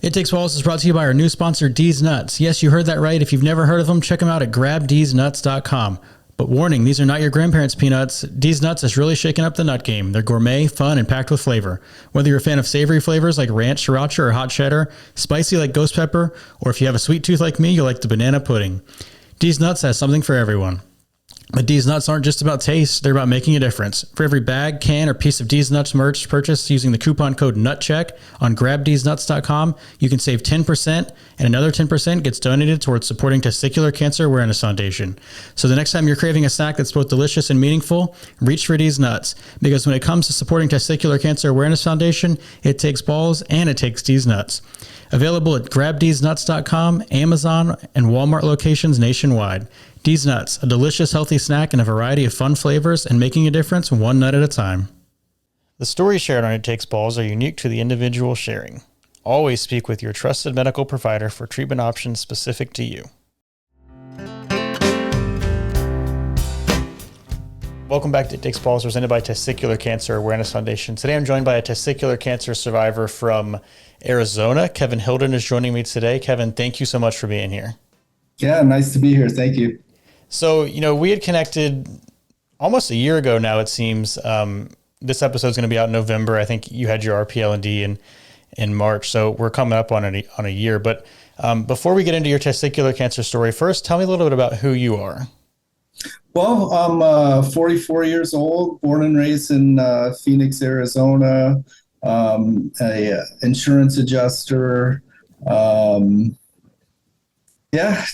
It Takes Balls is brought to you by our new sponsor, D's Nuts. Yes, you heard that right. If you've never heard of them, check them out at grabdsnuts.com. But warning, these are not your grandparents' peanuts. D's Nuts has really shaken up the nut game. They're gourmet, fun, and packed with flavor. Whether you're a fan of savory flavors like ranch, sriracha, or hot cheddar, spicy like ghost pepper, or if you have a sweet tooth like me, you'll like the banana pudding. D's Nuts has something for everyone. But D's Nuts aren't just about taste, they're about making a difference. For every bag, can, or piece of D's Nuts merch purchased using the coupon code NUTCHECK on grabdsnuts.com, you can save 10%, and another 10% gets donated towards supporting Testicular Cancer Awareness Foundation. So the next time you're craving a snack that's both delicious and meaningful, reach for D's Nuts. Because when it comes to supporting Testicular Cancer Awareness Foundation, it takes balls and it takes D's Nuts. Available at grabdsnuts.com, Amazon, and Walmart locations nationwide. D's Nuts, a delicious, healthy snack in a variety of fun flavors and making a difference one nut at a time. The stories shared on It Takes Balls are unique to the individual sharing. Always speak with your trusted medical provider for treatment options specific to you. Welcome back to It Takes Balls, presented by Testicular Cancer Awareness Foundation. Today I'm joined by a testicular cancer survivor from Arizona. Kevin Hilden is joining me today. Kevin, thank you so much for being here. Yeah, nice to be here. Thank you. So, we had connected almost a year ago now, it seems. This episode is going to be out in November. I think you had your RPLND in March. So we're coming up on a year. But before we get into your testicular cancer story, first, tell me a little bit about who you are. Well, I'm 44 years old, born and raised in Phoenix, Arizona, a insurance adjuster.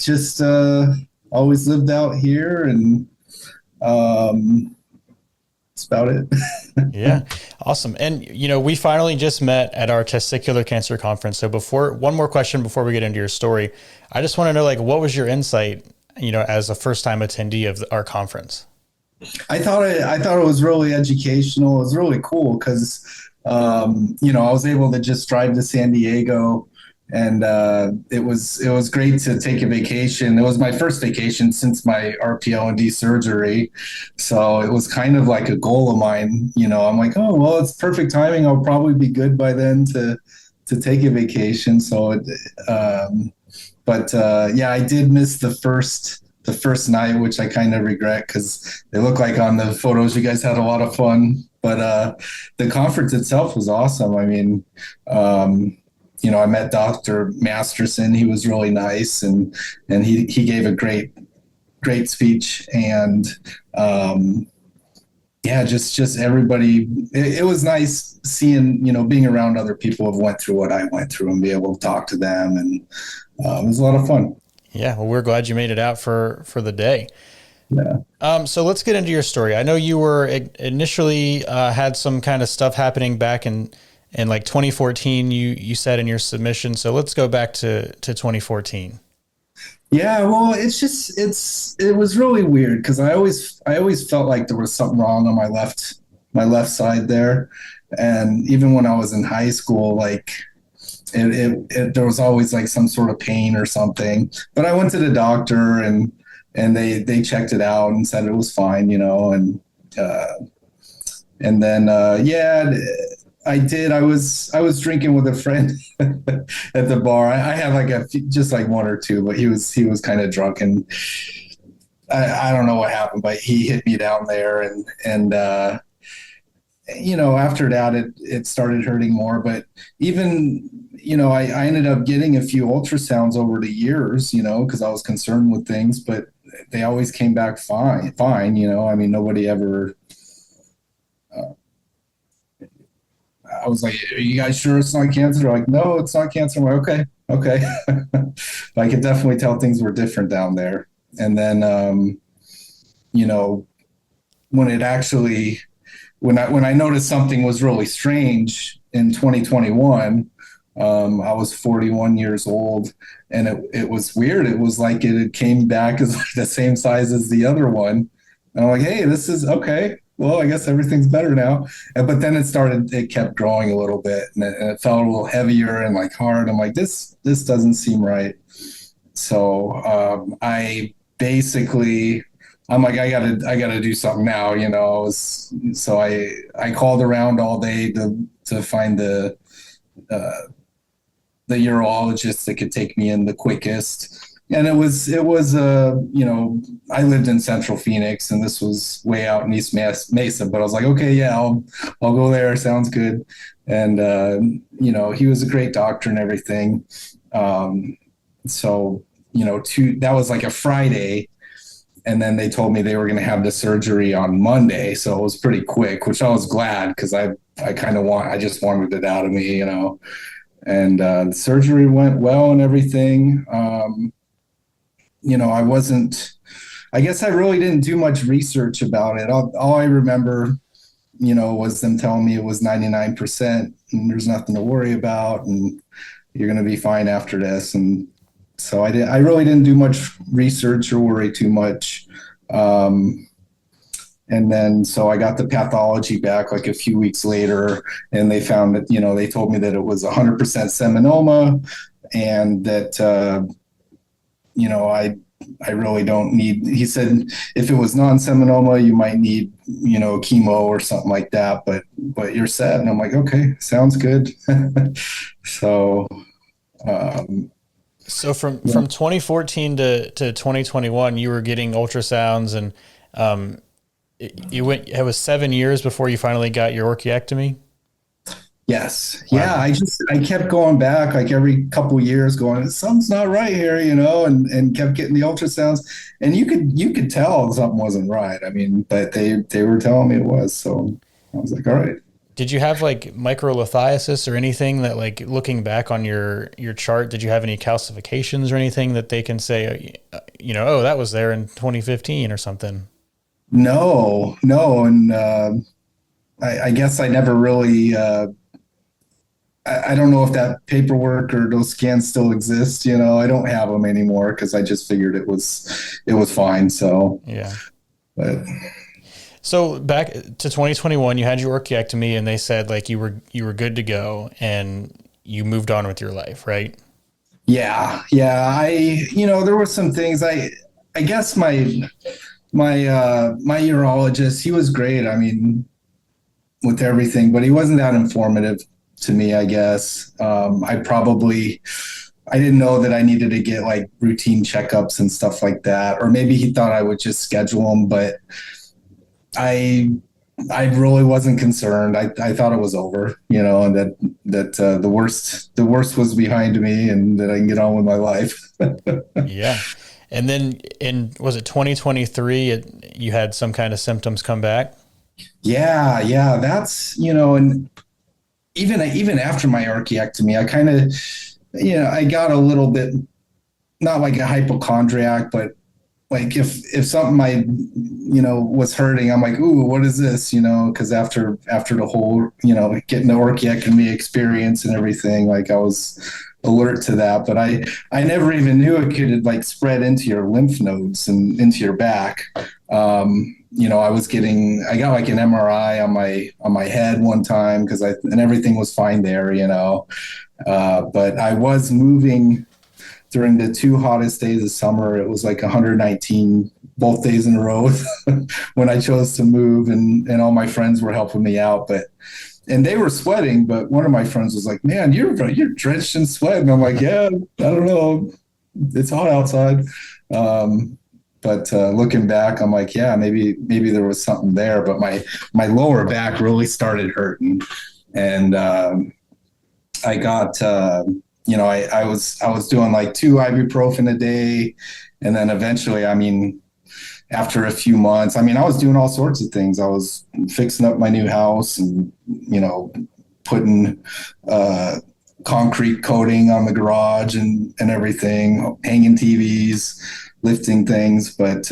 Just always lived out here, and that's about it. Yeah, awesome. And, we finally just met at our testicular cancer conference. So one more question before we get into your story. I just want to know, what was your insight, as a first-time attendee of our conference? I thought it was really educational. It was really cool because, I was able to just drive to San Diego. And it was great to take a vacation. It was my first vacation since my RPLND surgery. So it was kind of like a goal of mine. I'm like, oh, well, it's perfect timing. I'll probably be good by then to take a vacation. So, I did miss the first night, which I kind of regret because it looked like on the photos you guys had a lot of fun. But the conference itself was awesome. I mean, I met Dr. Masterson. He was really nice, and he gave a great speech. And just everybody. It was nice seeing, being around other people who went through what I went through and be able to talk to them, and it was a lot of fun. Yeah, well, we're glad you made it out for the day. Yeah. So let's get into your story. I know you were initially had some kind of stuff happening back in 2014, you said in your submission. So let's go back to 2014. Yeah, well, it was really weird because I always felt like there was something wrong on my left side there. And even when I was in high school, there was always some sort of pain or something. But I went to the doctor and they checked it out and said it was fine, and then I did. I was drinking with a friend at the bar. I had just one or two, but he was kind of drunk, and I don't know what happened, but he hit me down there, and after that it started hurting more. But even I ended up getting a few ultrasounds over the years, because I was concerned with things, but they always came back fine. I mean, nobody ever. I was like, are you guys sure it's not cancer? They're like, no, it's not cancer. I'm like, okay. I could definitely tell things were different down there. And then, when I noticed something was really strange in 2021, I was 41 years old, and it was weird. It was like it came back as the same size as the other one. And I'm like, hey, this is okay. Well, I guess everything's better now. But then it kept growing a little bit, and it felt a little heavier and hard. I'm like, this doesn't seem right. So I'm like, I gotta do something now, So I called around all day to find the urologist that could take me in the quickest. And I lived in Central Phoenix, and this was way out in East Mesa, but I was like, okay, yeah, I'll go there. Sounds good. And, he was a great doctor and everything. So, that was like a Friday. And then they told me they were going to have the surgery on Monday. So it was pretty quick, which I was glad because I just wanted it out of me, and the surgery went well and everything. I guess I really didn't do much research about it. All I remember, was them telling me it was 99% and there's nothing to worry about and you're going to be fine after this. And so I really didn't do much research or worry too much. And then, so I got the pathology back like a few weeks later, and they found that, they told me that it was 100% seminoma, and that, I really don't need, he said, if it was non-seminoma, you might need, chemo or something like that, but you're set. And I'm like, okay, sounds good. So, So from 2014 to 2021, you were getting ultrasounds, and it was 7 years before you finally got your orchiectomy. Yes. Wow. Yeah. I kept going back like every couple of years going, something's not right here, and kept getting the ultrasounds, and you could tell something wasn't right. I mean, but they were telling me it was. So I was like, all right. Did you have like microlithiasis or anything that, like, looking back on your chart, did you have any calcifications or anything that they can say, oh, that was there in 2015 or something? No. And I guess I never really, I don't know if that paperwork or those scans still exist. I don't have them anymore because I just figured it was fine. So, yeah. But so back to 2021, you had your orchiectomy, and they said like you were good to go, and you moved on with your life, right? yeah. There were some things I guess my urologist, he was great. I mean, with everything, but he wasn't that informative to me, I guess. I didn't know that I needed to get like routine checkups and stuff like that. Or maybe he thought I would just schedule them, but I really wasn't concerned. I thought it was over, and that the worst was behind me and that I can get on with my life. Yeah. And then was it 2023, you had some kind of symptoms come back? Yeah. That's, and even after my orchiectomy, I kind of, I got a little bit, not like a hypochondriac, but like if something was hurting, I'm like, ooh, what is this? Because after the whole, getting the orchiectomy experience and everything, like I was alert to that, but I never even knew it could like spread into your lymph nodes and into your back. I got like an MRI on my head one time and everything was fine there, but I was moving during the two hottest days of summer. It was like 119 both days in a row when I chose to move, and all my friends were helping me out, and they were sweating, but one of my friends was like, man, you're drenched in sweat. And I'm like, yeah, I don't know. It's hot outside. But looking back, I'm like, yeah, maybe there was something there, but my lower back really started hurting. And I got, I was doing like 2 ibuprofen a day. And then eventually, I mean, after a few months, I mean, I was doing all sorts of things. I was fixing up my new house and, putting concrete coating on the garage and everything, hanging TVs, lifting things. But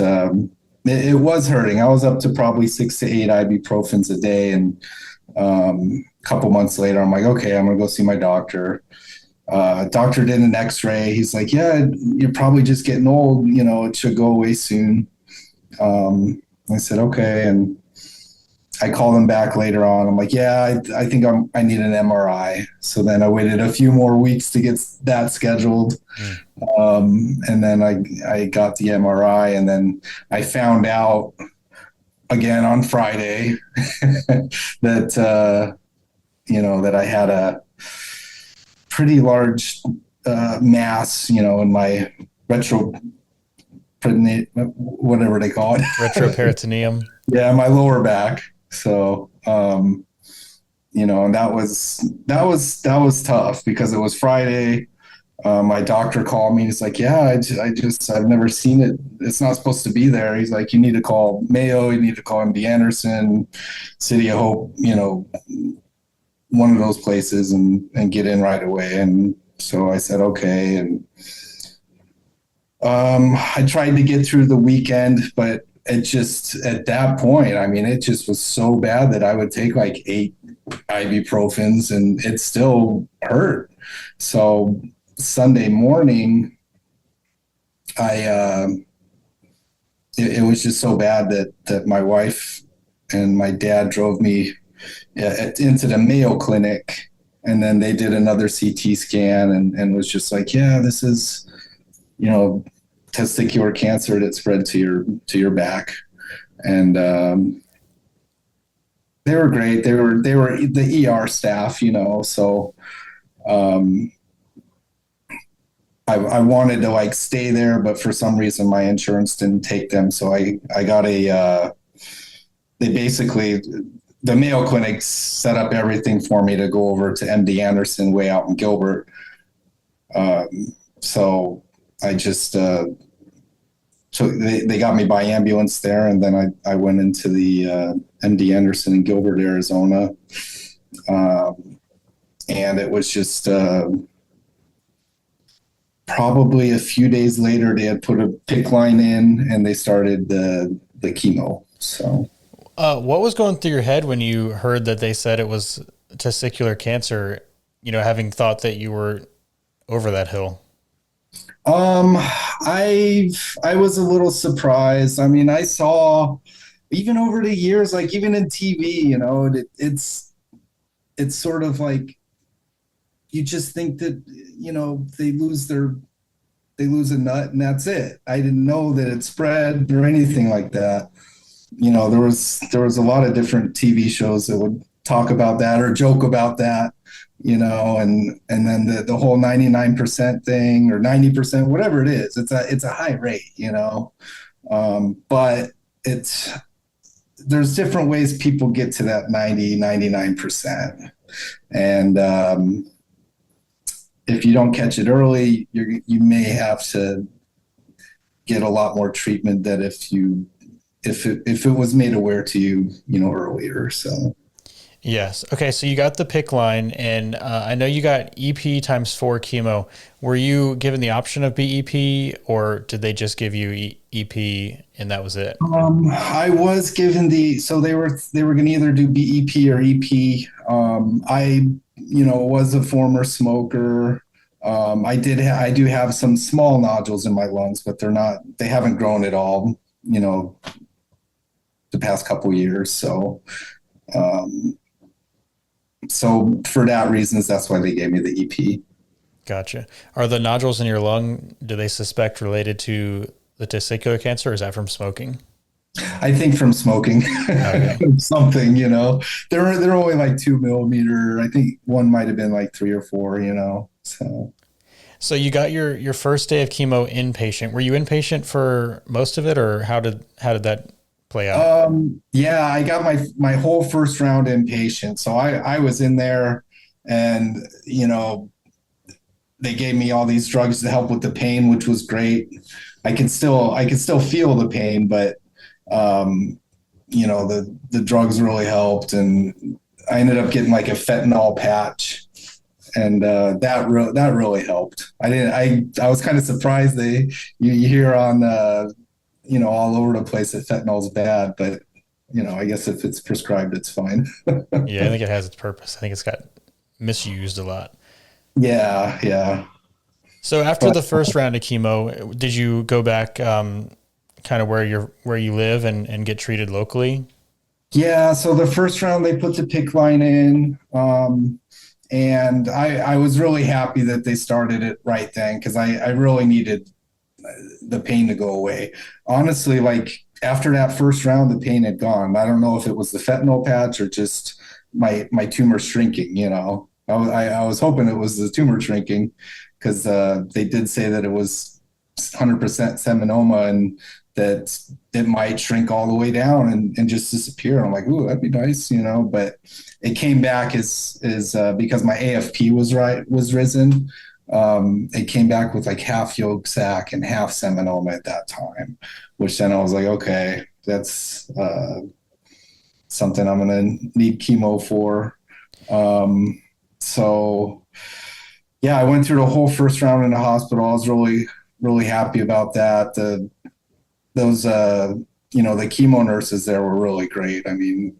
it was hurting. I was up to probably 6 to 8 ibuprofens a day. And a couple months later, I'm like, okay, I'm going to go see my doctor. Doctor did an x-ray. He's like, yeah, you're probably just getting old. It should go away soon. I said, okay. And I called him back later on. I'm like, yeah, I think I need an MRI. So then I waited a few more weeks to get that scheduled. And then I got the MRI, and then I found out again on Friday that, that I had pretty large mass, in my whatever they call it. Retroperitoneum. Yeah, my lower back. So, and that was tough because it was Friday. My doctor called me. He's like, "Yeah, I've never seen it. It's not supposed to be there." He's like, "You need to call Mayo. You need to call MD Anderson, City of Hope. One of those places, and get in right away." And so I said, "Okay." And I tried to get through the weekend, but it just at that point, I mean, it just was so bad that I would take like 8 ibuprofens, and it still hurt. So Sunday morning, it was just so bad that my wife and my dad drove me into the Mayo Clinic, and then they did another CT scan and was just like, "Yeah, this is, testicular cancer that spread to your back." And they were great. They were the ER staff, so I wanted to like stay there, but for some reason my insurance didn't take them. So I got they basically, the Mayo Clinic set up everything for me to go over to MD Anderson way out in Gilbert. So I just, so they got me by ambulance there, and then I went into the MD Anderson in Gilbert, Arizona. And it was just, probably a few days later, they had put a PICC line in and they started the chemo. So, what was going through your head when you heard that they said it was testicular cancer, having thought that you were over that hill? I was a little surprised. I mean, I saw even over the years, like even in TV, it's sort of like, you just think that, they lose a nut and that's it. I didn't know that it spread or anything like that. There was a lot of different TV shows that would talk about that or joke about that, and then the whole 99% thing or 90%, whatever it is, it's a high rate, but there's different ways people get to that 99%. And, if you don't catch it early, you may have to get a lot more treatment than if it was made aware to you, earlier. So. Yes. Okay. So you got the PICC line, and I know you got EP times 4 chemo. Were you given the option of BEP, or did they just give you EP and that was it? I was given so they were going to either do BEP or EP. I was a former smoker. I do have some small nodules in my lungs, but they haven't grown at all, the past couple of years. So, so for that reasons, that's why they gave me the EP. Gotcha. Are the nodules in your lung, do they suspect related to the testicular cancer, or is that from smoking? I think from smoking. Okay. Something, they're only like 2 millimeter. I think one might've been like 3 or 4, So you got your first day of chemo inpatient. Were you inpatient for most of it, or how did that play out? Yeah, I got my whole first round inpatient. So I was in there, and, they gave me all these drugs to help with the pain, which was great. I can still feel the pain, but the drugs really helped, and I ended up getting like a fentanyl patch, and that really helped. I was kind of surprised you hear on all over the place that fentanyl's bad, but I guess if it's prescribed, it's fine. Yeah, I think it has its purpose. I think it's got misused a lot. Yeah. So after the first round of chemo, did you go back kind of where you live and get treated locally? Yeah, so the first round they put the PICC line in, and I was really happy that they started it right then, because I really needed the pain to go away. Honestly, like after that first round, the pain had gone. I don't know if it was the fentanyl patch or just my tumor shrinking, I was hoping it was the tumor shrinking because they did say that it was 100% seminoma and that it might shrink all the way down and just disappear. I'm like, ooh, that'd be nice, you know. But it came back as because my AFP was risen. It came back with like half yolk sac and half seminoma at that time, which then I was like, okay, that's something I'm gonna need chemo for. So yeah, I went through the whole first round in the hospital. I was really happy about that. Those the chemo nurses there were really great. I mean,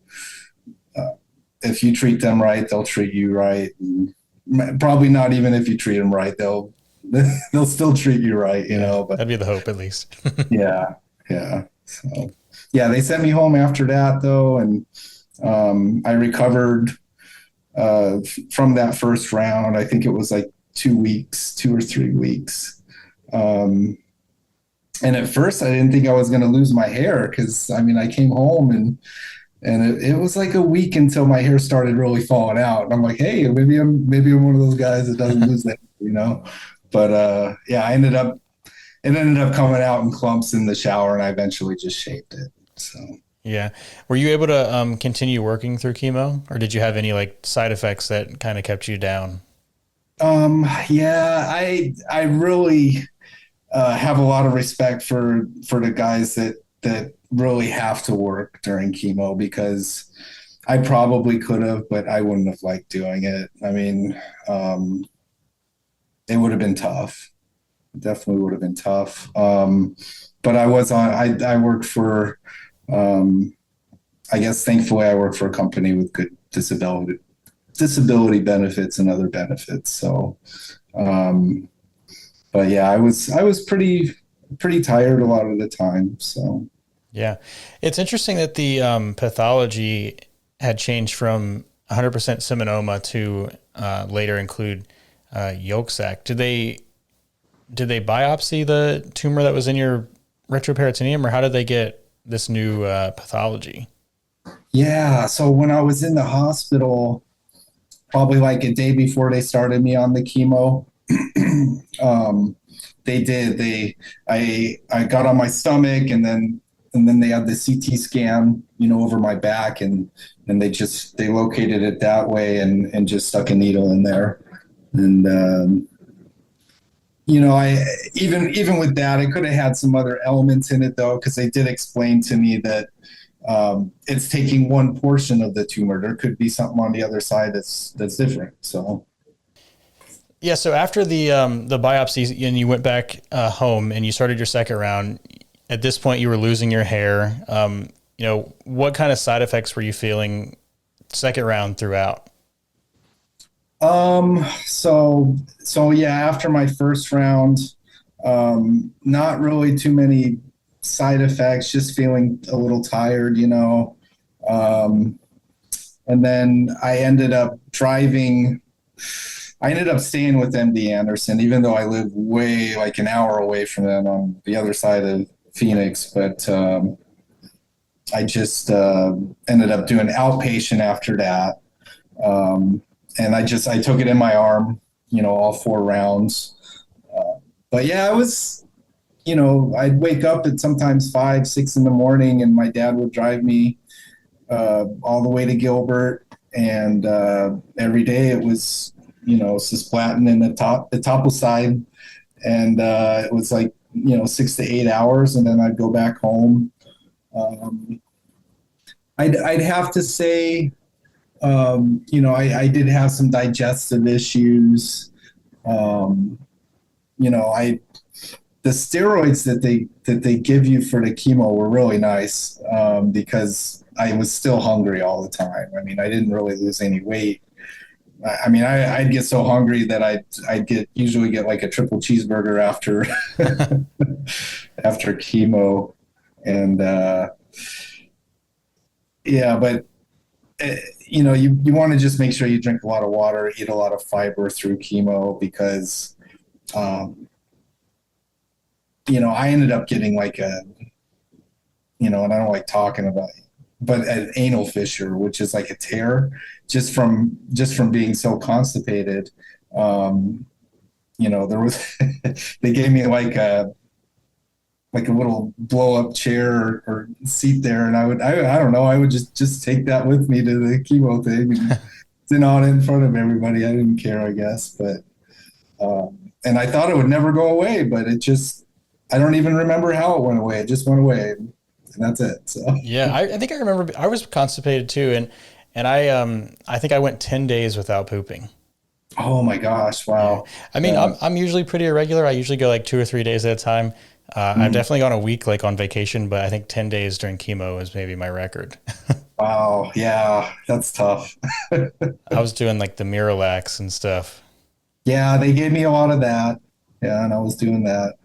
if you treat them right, they'll treat you right. And probably not even if you treat them right, they'll still treat you right, you know. But that'd be the hope at least. yeah, yeah. So yeah, they sent me home after that though, and I recovered from that first round. I think it was like 2 weeks, 2 or 3 weeks. And at first I didn't think I was going to lose my hair because I mean, I came home and it was like a week until my hair started really falling out. And I'm like, hey, maybe I'm one of those guys that doesn't lose that, you know. But yeah, it ended up coming out in clumps in the shower, and I eventually just shaved it. So Yeah. Were you able to continue working through chemo, or did you have any like side effects that kind of kept you down? yeah, I really have a lot of respect for the guys that really have to work during chemo because I probably could have, but I wouldn't have liked doing it. I mean, it would have been tough. It definitely would have been tough. But I worked for, I guess thankfully I worked for a company with good disability benefits and other benefits. So, but yeah, I was pretty tired a lot of the time. So Yeah. It's interesting that the pathology had changed from 100% seminoma to later include yolk sac. Did they biopsy the tumor that was in your retroperitoneum, or how did they get this new pathology? yeah, so when I was in the hospital, probably like a day before they started me on the chemo, um, they did. I got on my stomach and then they had the CT scan, you know, over my back and they located it that way and just stuck a needle in there. And you know, I even with that, I could have had some other elements in it though, because they did explain to me that it's taking one portion of the tumor. There could be something on the other side that's different. So Yeah. So after the biopsies and you went back home and you started your second round, at this point you were losing your hair. What kind of side effects were you feeling second round throughout? So yeah, after my first round, not really too many side effects, just feeling a little tired, you know. Um, and then I ended up staying with MD Anderson, even though I live way like an hour away from them on the other side of Phoenix. But I just ended up doing outpatient after that. And I took it in my arm, you know, all 4 rounds. But yeah, I'd wake up at sometimes 5, 6 in the morning, and my dad would drive me all the way to Gilbert, and every day it was, you know, cisplatin in the topical side, and it was like, you know, 6 to 8 hours, and then I'd go back home. Um, I'd have to say, I did have some digestive issues. Um, you know, the steroids that they give you for the chemo were really nice because I was still hungry all the time. I mean, I didn't really lose any weight. I mean, I'd get so hungry that I'd usually get like a triple cheeseburger after after chemo, and yeah, but you want to just make sure you drink a lot of water, eat a lot of fiber through chemo because, um, I ended up getting like and I don't like talking about it, but an anal fissure, which is like a tear just from being so constipated. There was they gave me like a little blow up chair or seat there, and I don't know, I would just take that with me to the chemo thing and sit on it in front of everybody. I didn't care, I guess, but and I thought it would never go away, but I don't even remember how it went away. It just went away, and that's it. So Yeah, I think I remember I was constipated too, and I think I went 10 days without pooping. oh my gosh, Yeah. wow. I mean, Yeah. I'm usually pretty irregular. I usually go like 2 or 3 days at a time. I've Mm. definitely gone a week like on vacation, but I think 10 days during chemo is maybe my record. Wow, yeah, that's tough. I was doing like the Miralax and stuff. Yeah, they gave me a lot of that. Yeah, and I was doing that.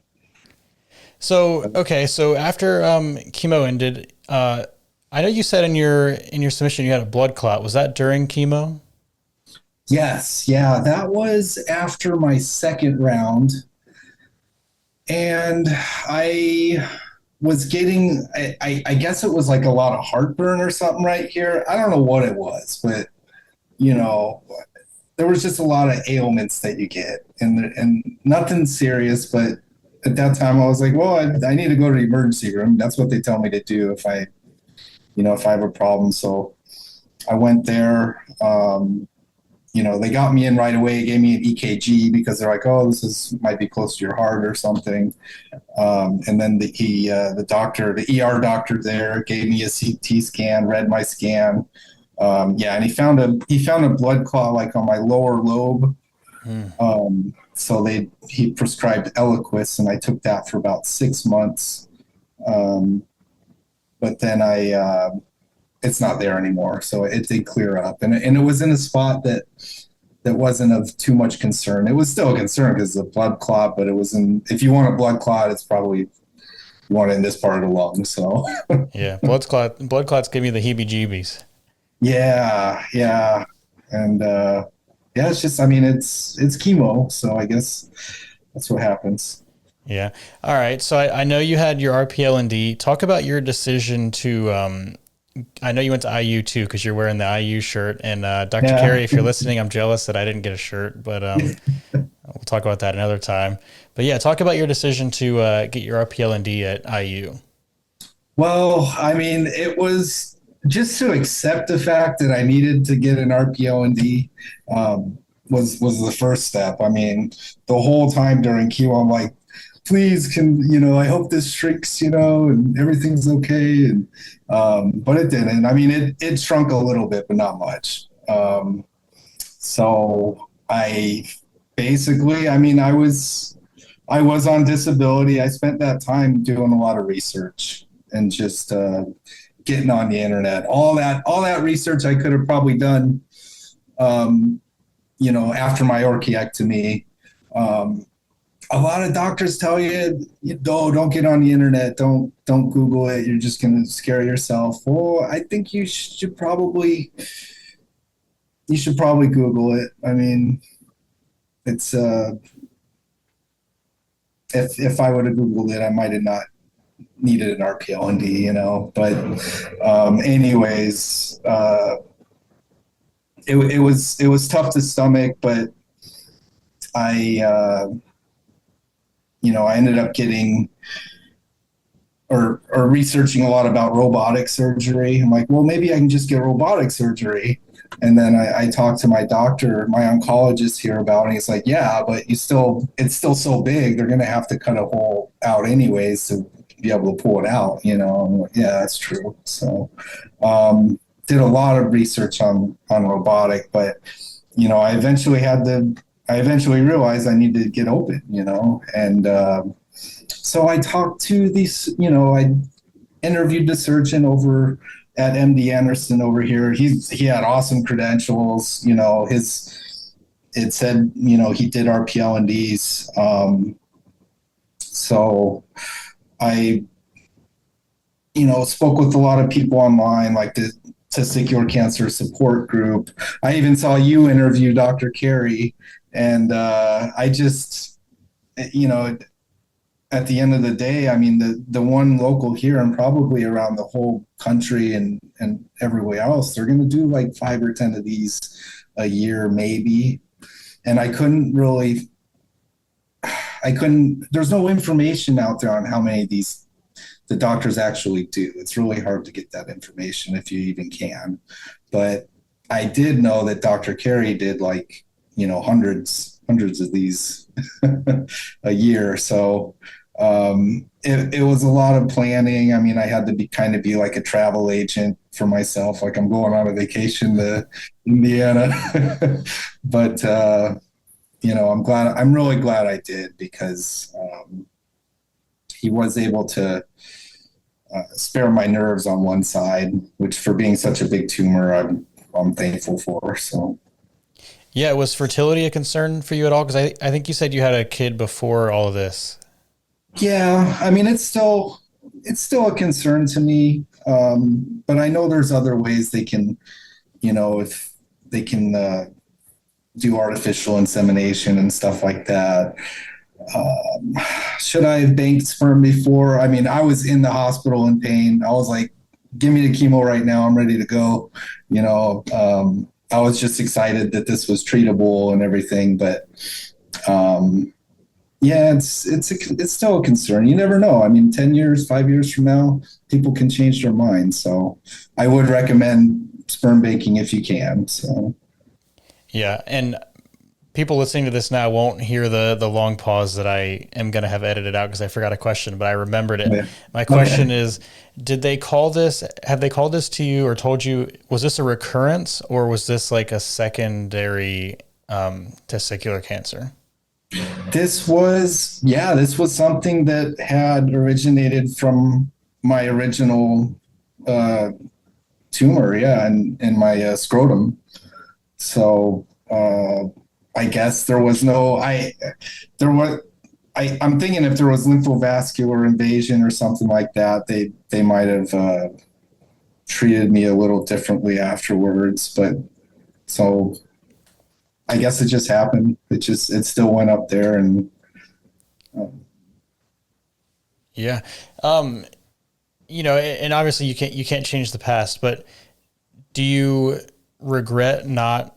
So, okay, so after chemo ended, I know you said in your submission you had a blood clot. Was that during chemo? Yes, yeah, that was after my second round. And I was getting, I guess it was like a lot of heartburn or something right here. I don't know what it was, but you know, there was just a lot of ailments that you get, and nothing serious. But at that time, I was like, well, I need to go to the emergency room. That's what they tell me to do if I have a problem. So I went there. They got me in right away, gave me an EKG because they're like, oh, this is might be close to your heart or something. And then the doctor, the ER doctor there, gave me a CT scan, read my scan. Yeah, and he found a blood clot like on my lower lobe. Hmm. So he prescribed Eliquis, and I took that for about 6 months. But then it's not there anymore, so it did clear up, and it was in a spot that wasn't of too much concern. It was still a concern because it's a blood clot, but it was in. If you want a blood clot, it's probably you want it in this part of the lung. So Yeah, blood clots give me the heebie-jeebies. yeah, and yeah, it's just. I mean, it's chemo, so I guess that's what happens. Yeah. All right. So I know you had your RPLND. Talk about your decision to. I know you went to IU too because you're wearing the IU shirt. And Dr. Yeah. Carey, if you're listening, I'm jealous that I didn't get a shirt, but we'll talk about that another time. But yeah, talk about your decision to get your RPLND at IU. Well, I mean, it was just to accept the fact that I needed to get an RPO&D was the first step. I mean, the whole time during chemo, I'm like, please, I hope this shrinks, and everything's okay. And but it didn't. I mean, it shrunk a little bit, but not much. So I basically, I mean, I was on disability. I spent that time doing a lot of research and just getting on the internet. All that research I could have probably done, after my orchiectomy. A lot of doctors tell you, don't get on the internet, don't Google it. You're just going to scare yourself. Well, I think you should probably Google it. I mean, it's if I would have Googled it, I might have not needed an RPLND, but anyways, it was tough to stomach, but I I ended up getting or researching a lot about robotic surgery. I'm like, well, maybe I can just get robotic surgery. And then I talked to my doctor, my oncologist here about it. He's like, yeah, but it's still so big. They're going to have to cut a hole out anyways to be able to pull it out. I'm like, yeah, that's true. So, did a lot of research on robotic, but, I eventually realized I needed to get open, and, so I talked to these, I interviewed the surgeon over at MD Anderson over here. He had awesome credentials. It said, he did RPLNDs. So I, spoke with a lot of people online, like the Testicular Cancer Support Group. I even saw you interview Dr. Carey, and I just, at the end of the day, I mean, the one local here and probably around the whole country and everywhere else, they're going to do like 5 or 10 of these a year, maybe. And there's no information out there on how many of these the doctors actually do. It's really hard to get that information if you even can. But I did know that Dr. Carey did like, hundreds of these a year. So it was a lot of planning. I mean, I had to be like a travel agent for myself. Like I'm going on a vacation to Indiana, but I'm really glad I did because he was able to spare my nerves on one side, which for being such a big tumor, I'm thankful for. So. Yeah, was fertility a concern for you at all? Because I think you said you had a kid before all of this. Yeah, I mean, it's still a concern to me, but I know there's other ways they can, if they can do artificial insemination and stuff like that. Should I have banked sperm before? I mean, I was in the hospital in pain. I was like, give me the chemo right now. I'm ready to go. I was just excited that this was treatable and everything, but yeah, it's still a concern. You never know. I mean, 10 years, 5 years from now, people can change their minds. So I would recommend sperm banking if you can. So yeah, and people listening to this now won't hear the long pause that I am going to have edited out because I forgot a question, but I remembered it. Yeah. My question is, have they called this to you or told you, was this a recurrence or was this like a secondary testicular cancer? This was something that had originated from my original tumor, in my scrotum. So I guess there was I'm thinking if there was lymphovascular invasion or something like that, they might have treated me a little differently afterwards. But so I guess it just happened. It still went up there and. Yeah. And obviously you can't change the past, but do you regret not,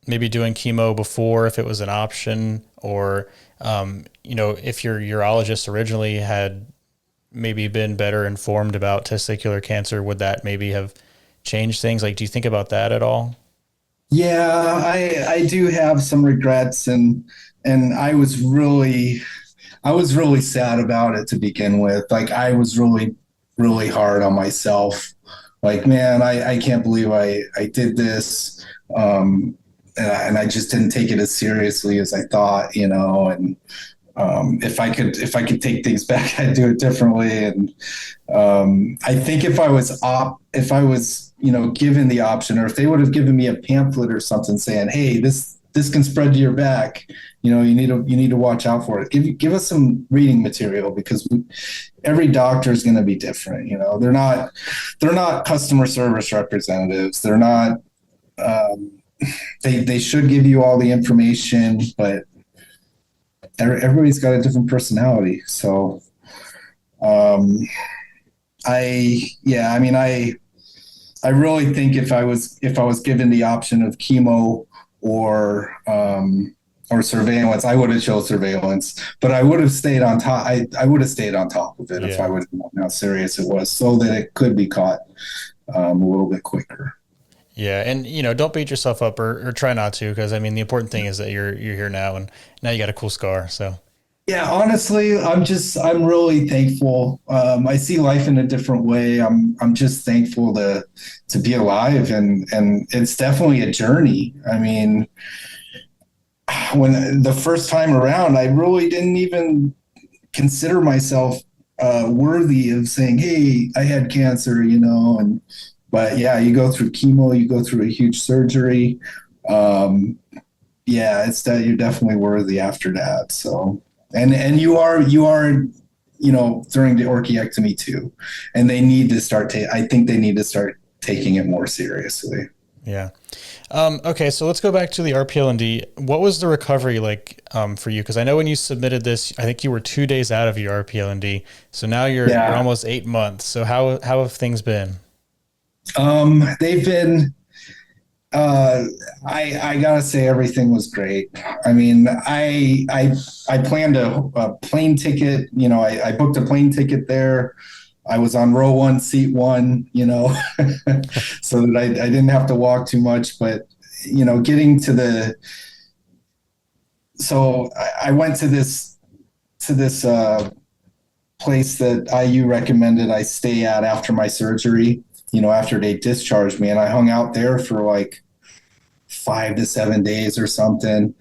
maybe doing chemo before if it was an option or, if your urologist originally had maybe been better informed about testicular cancer, would that maybe have changed things? Like, do you think about that at all? Yeah, I do have some regrets and I was really sad about it to begin with. Like I was really, really hard on myself. Like, man, I can't believe I did this. And I just didn't take it as seriously as I thought, and if I could take things back, I'd do it differently. And I think if I was given the option, or if they would have given me a pamphlet or something saying, hey, this can spread to your back, you need to watch out for it. Give us some reading material because every doctor is going to be different. They're not customer service representatives. They're not, they should give you all the information, but everybody's got a different personality. So, I really think if I was given the option of chemo or surveillance, I would have chose surveillance, but I would have stayed on top. I would have stayed on top of it if I would have known how serious it was so that it could be caught a little bit quicker. Yeah. And, don't beat yourself up or try not to, because I mean, the important thing is that you're here now and now you got a cool scar. So. Yeah, honestly, I'm really thankful. I see life in a different way. I'm just thankful to be alive and it's definitely a journey. I mean, when the first time around, I really didn't even consider myself worthy of saying, hey, I had cancer, but yeah, you go through chemo, you go through a huge surgery. It's that you're definitely worthy after that. So. And you are, during the orchiectomy too. And they need to I think they need to start taking it more seriously. Yeah. Okay, so let's go back to the RPLND. What was the recovery like for you? Because I know when you submitted this, I think you were 2 days out of your RPLND. So now you're Yeah. almost 8 months. So how have things been? They've been, uh, I gotta say everything was great. I mean, I planned a plane ticket, I booked a plane ticket there. I was on row one, seat one, so that I didn't have to walk too much, but getting to so I went to this place that IU recommended I stay at after my surgery, after they discharged me. And I hung out there for like 5 to 7 days or something.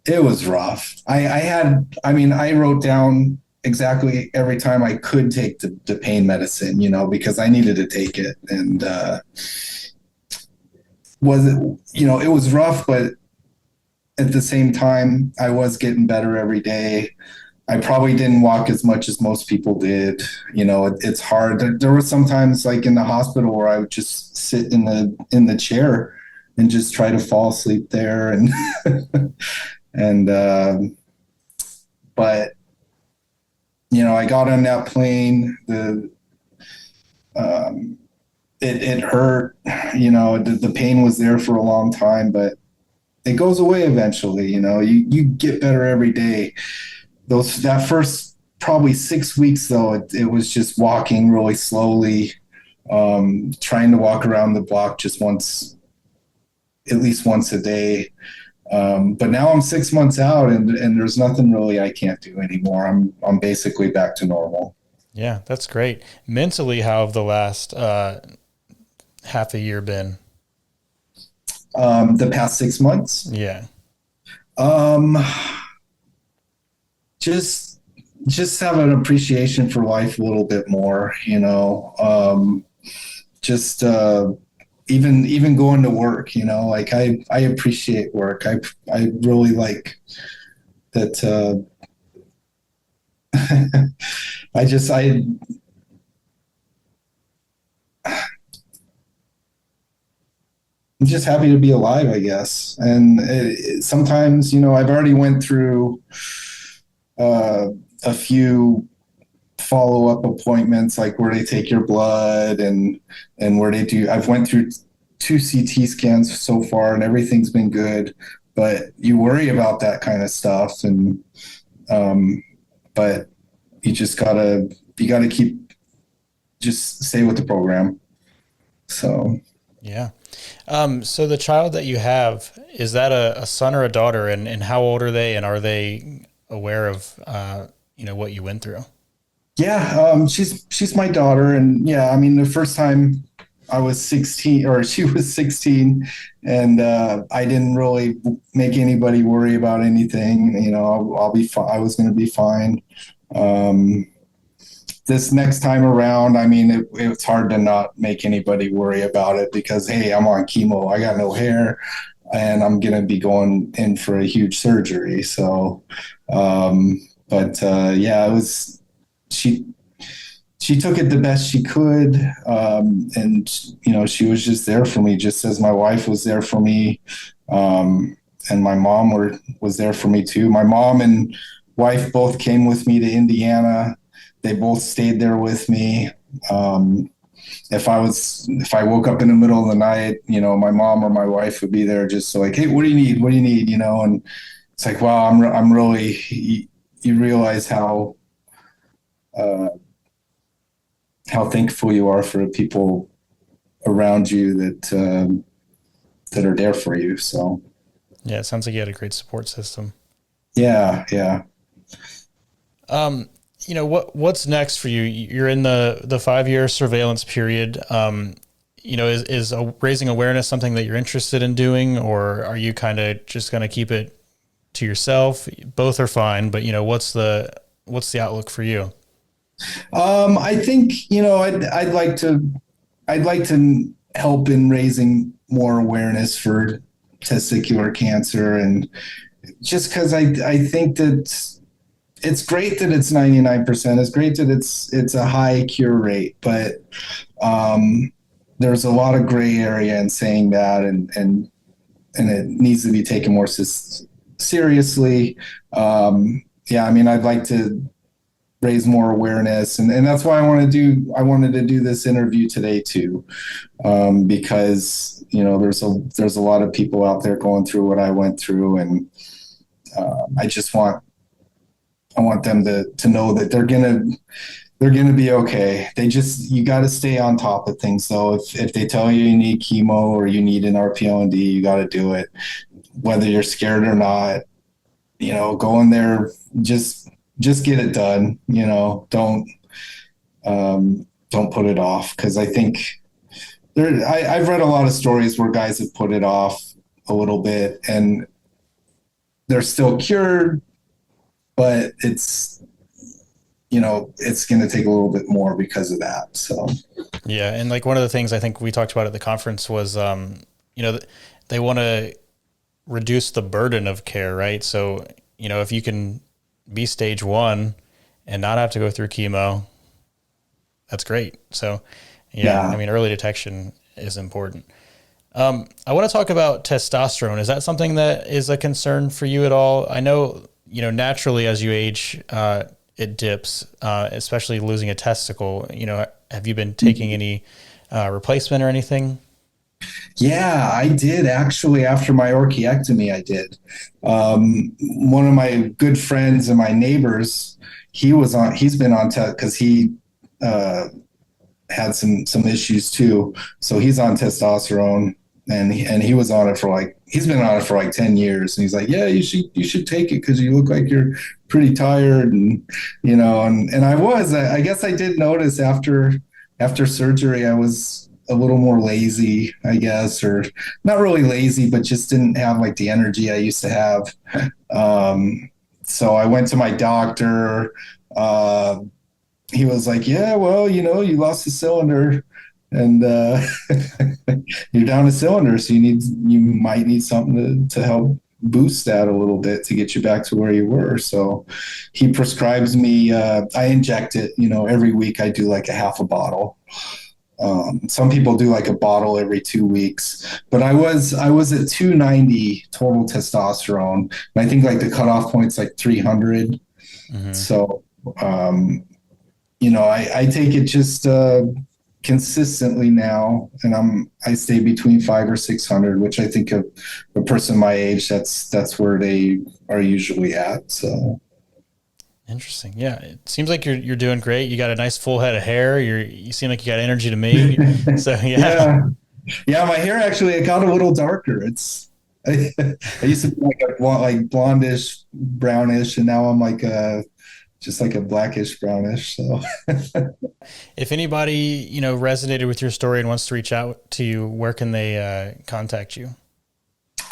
It was rough. I wrote down exactly every time I could take the pain medicine, because I needed to take it. And it was rough, but at the same time, I was getting better every day. I probably didn't walk as much as most people did. It's hard. There were some times like in the hospital where I would just sit in the chair and just try to fall asleep there. And and but I got on that plane. It hurt. The pain was there for a long time, but it goes away eventually. You get better every day. That first probably 6 weeks though, it was just walking really slowly, trying to walk around the block just at least once a day. But now I'm 6 months out, and there's nothing really I can't do anymore. I'm basically back to normal. Yeah, that's great. Mentally, how have the last half a year been? The past 6 months, Yeah. um, just just have an appreciation for life a little bit more. Just even going to work. Like I appreciate work. I really like that. I'm just happy to be alive, I guess. And sometimes, I've already went through uh, a few follow-up appointments, like where they take your blood and where they do. I've went through 2 CT scans so far, and everything's been good. But you worry about that kind of stuff, and um, but you gotta keep just stay with the program. So. Yeah. So the child that you have, is that a son or a daughter, and how old are they, and are they aware of, what you went through? Yeah, she's my daughter, and yeah, I mean, the first time I was 16, or she was 16, and I didn't really make anybody worry about anything. I'll be fine. I was going to be fine. Um, this next time around, I mean, it's hard to not make anybody worry about it because, hey, I'm on chemo, I got no hair, and I'm going to be going in for a huge surgery. So, but yeah, it was she she took it the best she could, and she was just there for me, just as my wife was there for me, and my mom was there for me too. My mom and wife both came with me to Indiana. They both stayed there with me. Um, if I woke up in the middle of the night, my mom or my wife would be there just so like, hey, what do you need? What do you need? And it's like, wow, I'm really, you realize uh, how thankful you are for the people around you that are there for you. So Yeah, it sounds like you had a great support system. yeah, yeah. What's next for you? You're in the 5 year surveillance period. Is raising awareness something that you're interested in doing, or are you kind of just going to keep it to yourself? Both are fine, but what's the outlook for you? I think I'd like to help in raising more awareness for testicular cancer, and just because I think that it's great that it's 99%. It's great that it's a high cure rate, but um, there's a lot of gray area in saying that, and it needs to be taken more seriously. Yeah, I mean, I'd like to raise more awareness, and that's why I wanted to do this interview today too, because there's a lot of people out there going through what I went through, and I want them to know that they're gonna be okay. You got to stay on top of things though. If they tell you you need chemo or you need an RPLND, you got to do it, whether you're scared or not. Go in there, just get it done. Don't put it off, because I think I've read a lot of stories where guys have put it off a little bit and they're still cured, but it's going to take a little bit more because of that. So, yeah. And like one of the things I think we talked about at the conference was, they want to reduce the burden of care, right? So, if you can be stage 1 and not have to go through chemo, that's great. So, yeah. I mean, early detection is important. I want to talk about testosterone. Is that something that is a concern for you at all? I know, naturally as you age, it dips, especially losing a testicle. Have you been taking any replacement or anything? Yeah, I did actually. After my orchiectomy, I did. One of my good friends and my neighbors, he's been on test because he had some issues too. So he's on testosterone, and he was on it he's been on it for like 10 years. And he's like, yeah, you should take it because you look like you're pretty tired. And, and I guess I did notice after surgery, I was a little more lazy, I guess, or not really lazy, but just didn't have like the energy I used to have. So I went to my doctor. He was like, yeah, well, you lost a cylinder, and you're down a cylinder, so you might need something to help boost that a little bit to get you back to where you were. So he prescribes me, I inject it, every week. I do like a half a bottle. Some people do like a bottle every 2 weeks, but I was at 290 total testosterone, and I think like the cutoff point's like 300. Mm-hmm. So, I take it just consistently now, and I stay between 500 or 600, which I think a person my age, that's where they are usually at. So. Interesting. Yeah. It seems like you're doing great. You got a nice full head of hair. You seem like you got energy to me. So yeah. Yeah. My hair actually, it got a little darker. I used to be like blondish, brownish, and now I'm like just like a blackish brownish. So if anybody, resonated with your story and wants to reach out to you, where can they contact you?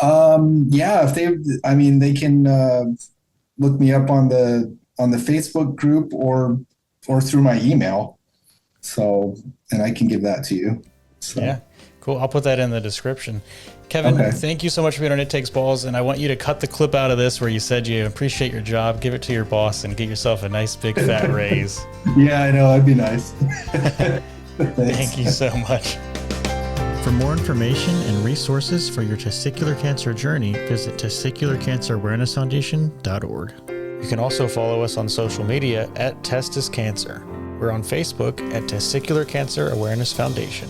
Yeah, they can look me up on the Facebook group or through my email. So, and I can give that to you. So. Yeah, cool. I'll put that in the description. Kevin, Thank you so much for being on It Takes Balls. And I want you to cut the clip out of this where you said you appreciate your job, give it to your boss, and get yourself a nice big fat raise. Yeah, I know. That'd be nice. Thank you so much. For more information and resources for your testicular cancer journey, visit testicularcancerawarenessfoundation.org. You can also follow us on social media at Testis Cancer. We're on Facebook at Testicular Cancer Awareness Foundation.